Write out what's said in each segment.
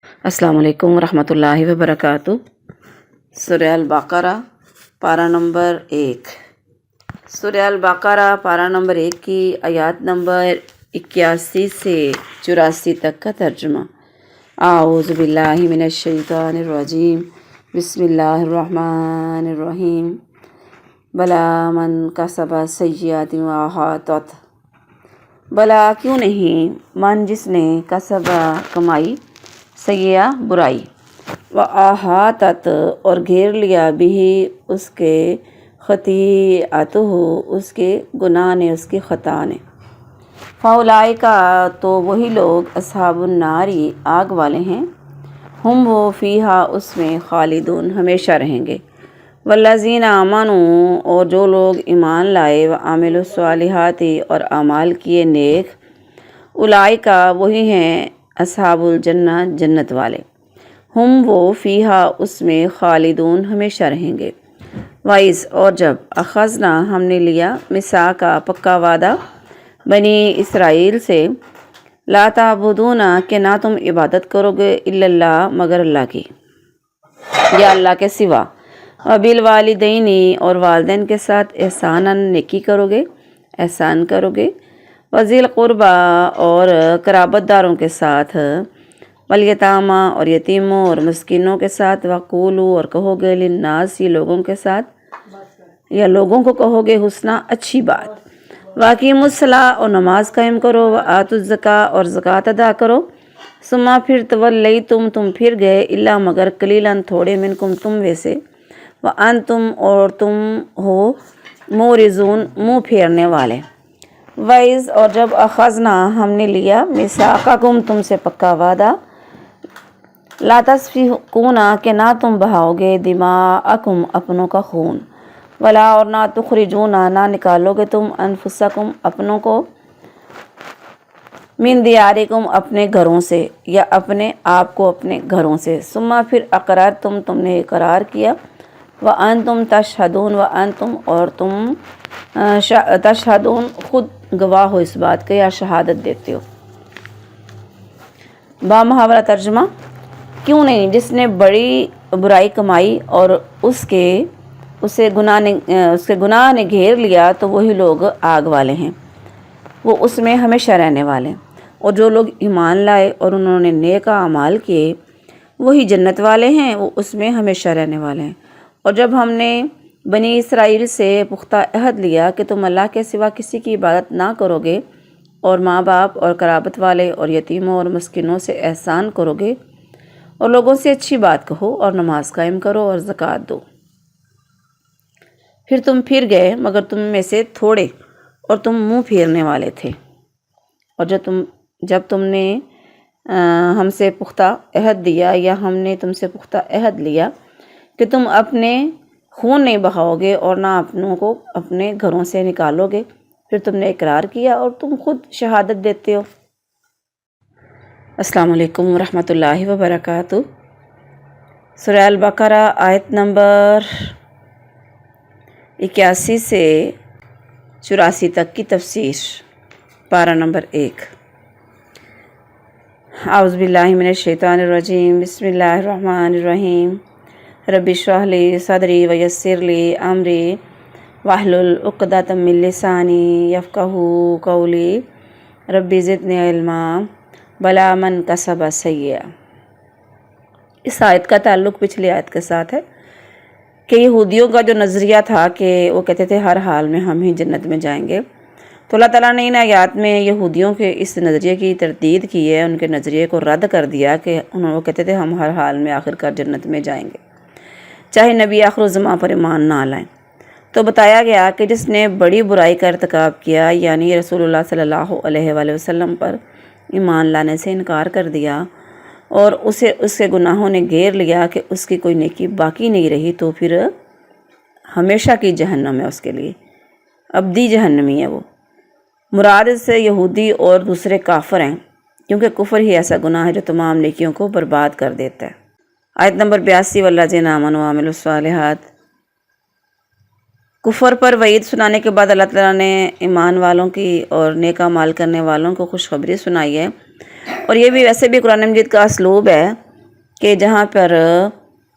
السلام علیکم ورحمۃ اللہ وبرکاتہ۔ سورہ البقرہ پارہ نمبر 1۔ سورہ البقرہ پارہ نمبر 1 کی آیات نمبر 81 سے 84 تک کا ترجمہ۔ اعوذ باللہ من الشیطان الرجیم، بسم اللہ الرحمن الرحیم۔ بلا من کسب سیئات واحاطت، بلا کیوں نہیں، من جس نے کسب کمائی، سیئہ برائی، واحاطت اور گھیر لیا بھی اس کے خطیئتہ اس کے گناہ نے، اس کی خطا نے، فاولئک تو وہی لوگ اصحاب الناری آگ والے ہیں، ہم وہ فیہا اس میں خالدون ہمیشہ رہیں گے، والذین آمنوا اور جو لوگ ایمان لائے، وعملوا الصالحات اور اعمال کیے نیک، اولئک وہی ہیں اصحاب الجنہ جنت والے، ہم وہ فیہا اس میں خالدون ہمیشہ رہیں گے۔ وَإِذْ اور جب اخذنا ہم نے لیا میثاق پکا وعدہ بنی اسرائیل سے، لا تعبدون کہ نہ تم عبادت کرو گے الا اللہ مگر اللہ کی، یا اللہ کے سوا، وبالوالدین اور والدین کے ساتھ احسانا نیکی کرو گے، احسان کرو گے، وذی القربیٰ اور قرابت داروں کے ساتھ، والیتامیٰ اور یتیموں اور مسکینوں کے ساتھ، وقولوا اور کہو گے للناس لوگوں کے ساتھ یا لوگوں کو کہو گے حسنا اچھی بات، واقیموا الصلاۃ اور نماز قائم کرو، وآتوا الزکاۃ اور زکوٰۃ ادا کرو، ثم پھر تولیتم تم پھر گئے، الا مگر قلیلا تھوڑے، منکم تم ویسے، وانتم اور تم ہو معرضون منہ پھیرنے والے۔ وَإِذْ اور جب اخذنا ہم نے لیا میثاقکم تم سے پکا وعدہ، لا تسفکون کہ نہ تم بہاؤ گے دماءکم اپنوں کا خون، ولا اور نہ تخرجون نہ نکالو گے تم انفسکم اپنوں کو، من دیارکم اپنے گھروں سے یا اپنے آپ کو اپنے گھروں سے، ثم پھر اقررتم تم نے اقرار کیا، وانتم تشہدون وانتم اور تم تشہدون خود گواہ ہو اس بات کے یا شہادت دیتے ہو۔ با محاورہ ترجمہ، کیوں نہیں جس نے بڑی برائی کمائی اور اس کے گناہ نے گھیر لیا تو وہی لوگ آگ والے ہیں، وہ اس میں ہمیشہ رہنے والے ہیں، اور جو لوگ ایمان لائے اور انہوں نے نیک اعمال کیے وہی جنت والے ہیں، وہ اس میں ہمیشہ رہنے والے ہیں۔ اور جب ہم نے بنی اسرائیل سے پختہ عہد لیا کہ تم اللہ کے سوا کسی کی عبادت نہ کرو گے، اور ماں باپ اور قرابت والے اور یتیموں اور مسکینوں سے احسان کرو گے، اور لوگوں سے اچھی بات کہو اور نماز قائم کرو اور زکوٰۃ دو، پھر تم پھر گئے مگر تم میں سے تھوڑے اور تم منہ پھیرنے والے تھے، اور جب تم نے ہم سے پختہ عہد دیا یا ہم نے تم سے پختہ عہد لیا کہ تم اپنے خون نہیں بہاؤ گے اور نہ اپنوں کو اپنے گھروں سے نکالو گے، پھر تم نے اقرار کیا اور تم خود شہادت دیتے ہو۔ السلام علیکم ورحمۃ اللہ وبرکاتہ۔ سورہ البقرہ آیت نمبر 81 سے 84 تک کی تفسیر، پارہ نمبر 1۔ اعوذ باللہ من الشیطان الرجیم، بسم اللہ الرحمن الرحیم۔ رب اشرح لی صدری ویسر لی امری واحلل عقدۃ من لسانی یفقہوا قولی رب زدنی علما بلا من کسب سیئا۔ اس آیت کا تعلق پچھلی آیت کے ساتھ ہے کہ یہودیوں کا جو نظریہ تھا کہ وہ کہتے تھے ہر حال میں ہم ہی جنت میں جائیں گے، تو اللہ تعالیٰ نے ان آیات میں یہودیوں کے اس نظریے کی تردید کی ہے، ان کے نظریے کو رد کر دیا کہ وہ کہتے تھے ہم ہر حال میں آخر کار جنت میں جائیں گے چاہے نبی آخر الزماں پر ایمان نہ لائیں۔ تو بتایا گیا کہ جس نے بڑی برائی کا ارتکاب کیا، یعنی رسول اللہ صلی اللہ علیہ وآلہ وسلم پر ایمان لانے سے انکار کر دیا، اور اس کے گناہوں نے گھیر لیا کہ اس کی کوئی نیکی باقی نہیں رہی، تو پھر ہمیشہ کی جہنم ہے اس کے لیے، ابدی جہنمی ہے وہ۔ مراد اس سے یہودی اور دوسرے کافر ہیں، کیونکہ کفر ہی ایسا گناہ ہے جو تمام نیکیوں کو برباد کر دیتا ہے۔ آیت نمبر 82، والذین آمنوا وعملوا الصالحات۔ کفر پر وعید سنانے کے بعد اللہ تعالیٰ نے ایمان والوں کی اور نیک اعمال کرنے والوں کو خوشخبری سنائی ہے، اور یہ بھی ویسے بھی قرآن مجید کا اسلوب ہے کہ جہاں پر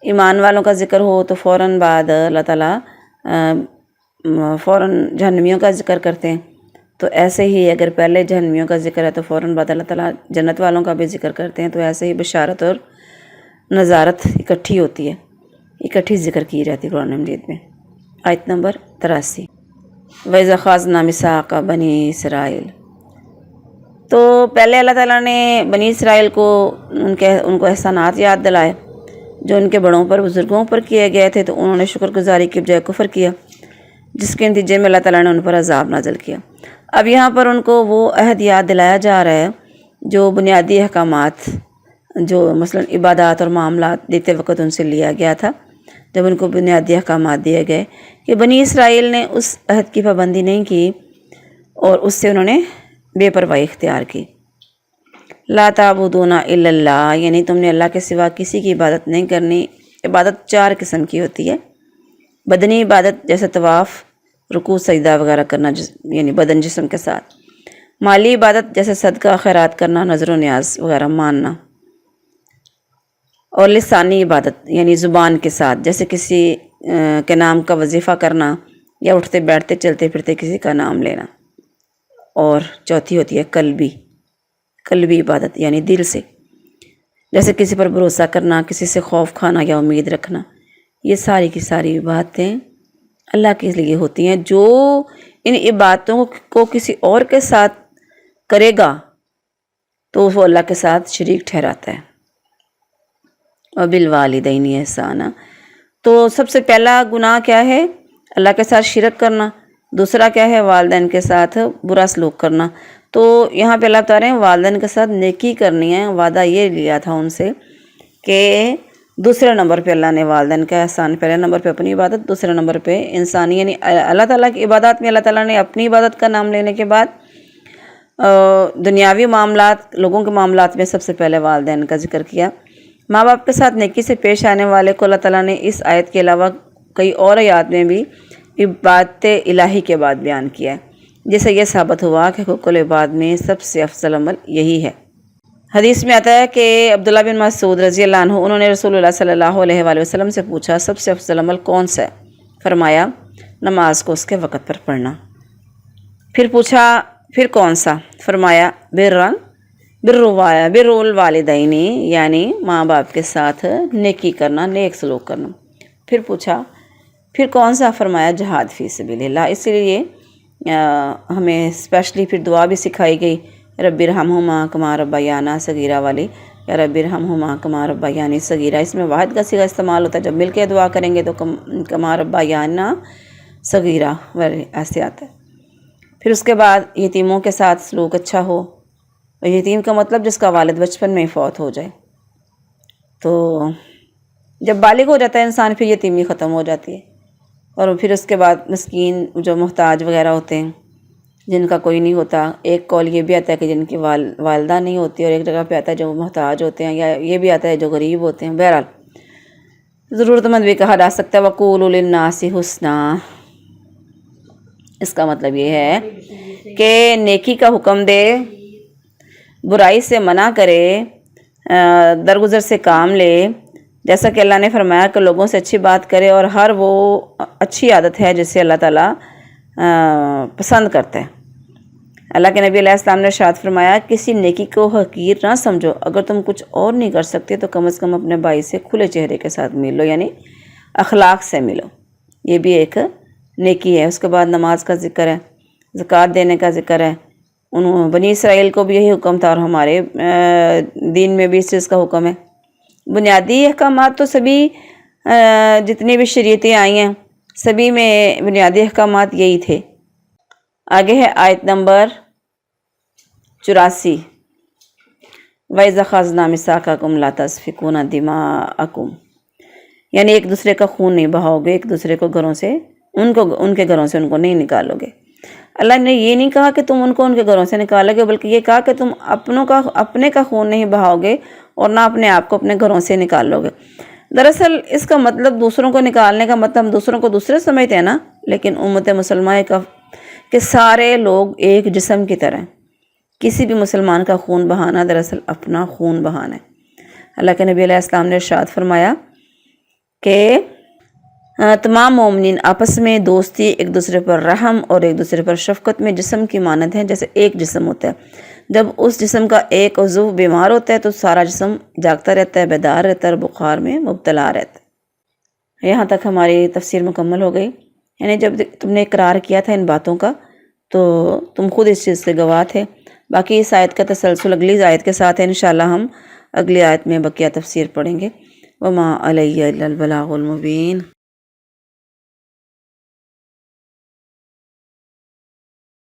ایمان والوں کا ذکر ہو تو فوراً بعد اللہ تعالیٰ فوراً جہنمیوں کا ذکر کرتے ہیں، تو ایسے ہی اگر پہلے جہنمیوں کا ذکر ہے تو فوراً بعد اللہ تعالیٰ جنت والوں کا بھی ذکر کرتے ہیں، تو ایسے ہی بشارت اور نظارت اکٹھی ہوتی ہے، اکٹھی ذکر کی جاتی ہے قرآن مجید میں۔ آیت نمبر 83 وَإِذْ أَخَذْنَا مِيثَاقَ بَنِي إِسْرَائِيلَ۔ تو پہلے اللہ تعالیٰ نے بنی اسرائیل کو ان کو احسانات یاد دلائے جو ان کے بڑوں پر بزرگوں پر کیے گئے تھے، تو انہوں نے شکر گزاری کی بجائے کفر کیا، جس کے نتیجے میں اللہ تعالیٰ نے ان پر عذاب نازل کیا۔ اب یہاں پر ان کو وہ عہد یاد دلایا جا رہا ہے جو بنیادی احکامات جو مثلا عبادات اور معاملات دیتے وقت ان سے لیا گیا تھا، جب ان کو بنیادی احکامات دیے گئے کہ بنی اسرائیل نے اس عہد کی پابندی نہیں کی اور اس سے انہوں نے بے پرواہی اختیار کی۔ لا تعبدون الا اللہ، یعنی تم نے اللہ کے سوا کسی کی عبادت نہیں کرنی۔ عبادت 4 قسم کی ہوتی ہے: بدنی عبادت جیسے طواف، رکوع، سجدہ وغیرہ کرنا یعنی بدن جسم کے ساتھ، مالی عبادت جیسے صدقہ خیرات کرنا، نظر و نیاز وغیرہ ماننا، اور لسانی عبادت یعنی زبان کے ساتھ جیسے کسی کے نام کا وظیفہ کرنا یا اٹھتے بیٹھتے چلتے پھرتے کسی کا نام لینا، اور چوتھی ہوتی ہے قلبی عبادت یعنی دل سے، جیسے کسی پر بھروسہ کرنا، کسی سے خوف کھانا یا امید رکھنا۔ یہ ساری کی ساری باتیں اللہ کے لیے ہوتی ہیں۔ جو ان عبادتوں کو کسی اور کے ساتھ کرے گا تو وہ اللہ کے ساتھ شریک ٹھہراتا ہے۔ وبالوالدین احسانا، تو سب سے پہلا گناہ کیا ہے؟ اللہ کے ساتھ شرک کرنا۔ دوسرا کیا ہے؟ والدین کے ساتھ برا سلوک کرنا۔ تو یہاں پہ اللہ بتا رہے ہیں والدین کے ساتھ نیکی کرنی ہے۔ وعدہ یہ لیا تھا ان سے کہ دوسرے نمبر پہ اللہ نے والدین کا احسان، پہلے نمبر پہ اپنی عبادت، دوسرے نمبر پہ انسانی، یعنی اللہ تعالیٰ کی عبادات میں اللہ تعالیٰ نے اپنی عبادت کا نام لینے کے بعد دنیاوی معاملات، لوگوں کے معاملات میں سب سے پہلے والدین کا ذکر کیا۔ ماں باپ کے ساتھ نیکی سے پیش آنے والے کو اللہ تعالیٰ نے اس آیت کے علاوہ کئی اور آیات میں بھی عبادت الہی کے بعد بیان کیا ہے، جس سے یہ ثابت ہوا کہ حقوق العباد میں سب سے افضل عمل یہی ہے۔ حدیث میں آتا ہے کہ عبداللہ بن مسعود رضی اللہ عنہ انہوں نے رسول اللہ صلی اللہ علیہ وآلہ وسلم سے پوچھا سب سے افضل عمل کون سا ہے؟ فرمایا نماز کو اس کے وقت پر پڑھنا۔ پھر پوچھا پھر کون سا؟ فرمایا بر الوالدین، یعنی ماں باپ کے ساتھ نیکی کرنا، نیک سلوک کرنا۔ پھر پوچھا پھر کون سا؟ فرمایا جہاد فی سبیل اللہ۔ اس لیے ہمیں اسپیشلی پھر دعا بھی سکھائی گئی، رب ارحمہما کما ربیانا صغیرہ والی، یا رب ارحمہما کما ربیانی صغیرہ۔ اس میں واحد کا صیغہ استعمال ہوتا ہے، جب مل کے دعا کریں گے تو کما ربیانا صغیرہ والی ایسے آتا ہے۔ پھر اس کے بعد یتیموں کے ساتھ سلوک اچھا ہو، اور یتیم کا مطلب جس کا والد بچپن میں ہی فوت ہو جائے۔ تو جب بالغ ہو جاتا ہے انسان پھر یتیمی ختم ہو جاتی ہے۔ اور پھر اس کے بعد مسکین جو محتاج وغیرہ ہوتے ہیں جن کا کوئی نہیں ہوتا، ایک قول یہ بھی آتا ہے کہ جن کی والدہ نہیں ہوتی، اور ایک جگہ پہ آتا ہے جو محتاج ہوتے ہیں، یا یہ بھی آتا ہے جو غریب ہوتے ہیں۔ بہرحال ضرورت مند بھی کہا جا سکتا ہے۔ وَقُولُوا لِلنَّاسِ حُسْنًا، اس کا مطلب یہ ہے کہ نیکی کا حکم دے، برائی سے منع کرے، درگزر سے کام لے، جیسا کہ اللہ نے فرمایا کہ لوگوں سے اچھی بات کرے، اور ہر وہ اچھی عادت ہے جسے اللہ تعالیٰ پسند کرتا ہے۔ اللہ کے نبی علیہ السلام نے ارشاد فرمایا کسی نیکی کو حقیر نہ سمجھو، اگر تم کچھ اور نہیں کر سکتے تو کم از کم اپنے بھائی سے کھلے چہرے کے ساتھ مل لو، یعنی اخلاق سے ملو، یہ بھی ایک نیکی ہے۔ اس کے بعد نماز کا ذکر ہے، زکوٰۃ دینے کا ذکر ہے۔ بنی اسرائیل کو بھی یہی حکم تھا، اور ہمارے دین میں بھی اس چیز کا حکم ہے۔ بنیادی احکامات تو سبھی جتنی بھی شریعتیں آئی ہیں سبھی میں بنیادی احکامات یہی تھے۔ آگے ہے آیت نمبر 84 وَإِذْ أَخَذْنَا مِيثَاقَكُمْ لَا تَسْفِكُونَ دِمَاءَكُمْ، یعنی ایک دوسرے کا خون نہیں بہاؤ گے، ایک دوسرے کو گھروں سے ان کے گھروں سے ان کو نہیں نکالو گے۔ اللہ نے یہ نہیں کہا کہ تم ان کو ان کے گھروں سے نکالو گے، بلکہ یہ کہا کہ تم اپنے کا خون نہیں بہاؤ گے اور نہ اپنے آپ کو اپنے گھروں سے نکالو گے۔ دراصل اس کا مطلب دوسروں کو نکالنے کا مطلب ہم دوسروں کو دوسرے سمجھتے ہیں نا، لیکن امت مسلمہ کہ سارے لوگ ایک جسم کی طرح، کسی بھی مسلمان کا خون بہانا دراصل اپنا خون بہانا ہے۔ اللہ کے نبی علیہ السلام نے ارشاد فرمایا کہ تمام مومنین آپس میں دوستی، ایک دوسرے پر رحم اور ایک دوسرے پر شفقت میں جسم کی مانند ہیں، جیسے ایک جسم ہوتا ہے۔ جب اس جسم کا ایک عضو بیمار ہوتا ہے تو سارا جسم جاگتا رہتا ہے، بیدار رہتا ہے اور بخار میں مبتلا رہتا ہے۔ یہاں تک ہماری تفسیر مکمل ہو گئی۔ یعنی جب تم نے اقرار کیا تھا ان باتوں کا تو تم خود اس چیز سے گواہ تھے۔ باقی اس آیت کا تسلسل اگلی آیت کے ساتھ ہے، انشاءاللہ ہم اگلی آیت میں بقیہ تفسیر پڑھیں گے۔ وما علیہ الا البلاغ المبین۔